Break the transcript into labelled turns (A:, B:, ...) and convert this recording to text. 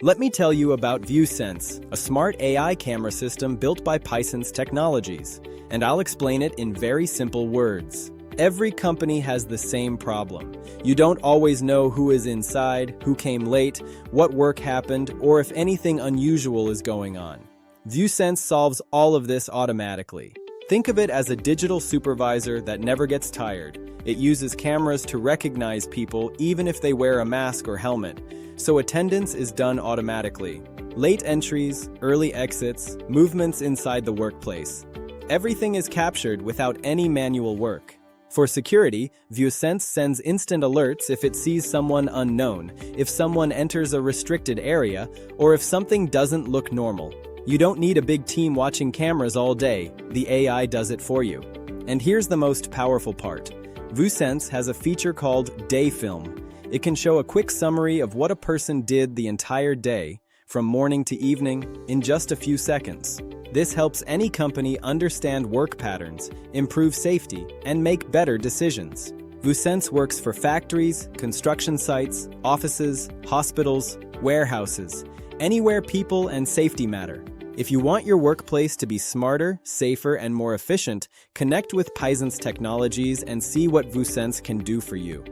A: Let me tell you about Vuesense, a smart AI camera system built by PiSence Technologies, and I'll explain it in very simple words. Every company has the same problem. You don't always know who is inside, who came late, what work happened, or if anything unusual is going on. Vuesense solves all of this automatically. Think of it as a digital supervisor that never gets tired. It uses cameras to recognize people even if they wear a mask or helmet, so attendance is done automatically. Late entries, early exits, movements inside the workplace. Everything is captured without any manual work. For security, Vuesense sends instant alerts if it sees someone unknown, if someone enters a restricted area, or if something doesn't look normal. You don't need a big team watching cameras all day, the AI does it for you. And here's the most powerful part. Vuesense has a feature called Day Film. It can show a quick summary of what a person did the entire day, from morning to evening, in just a few seconds. This helps any company understand work patterns, improve safety, and make better decisions. Vuesense works for factories, construction sites, offices, hospitals, warehouses, anywhere people and safety matter. If you want your workplace to be smarter, safer, and more efficient, connect with PiSence Technologies and see what Vuesense can do for you.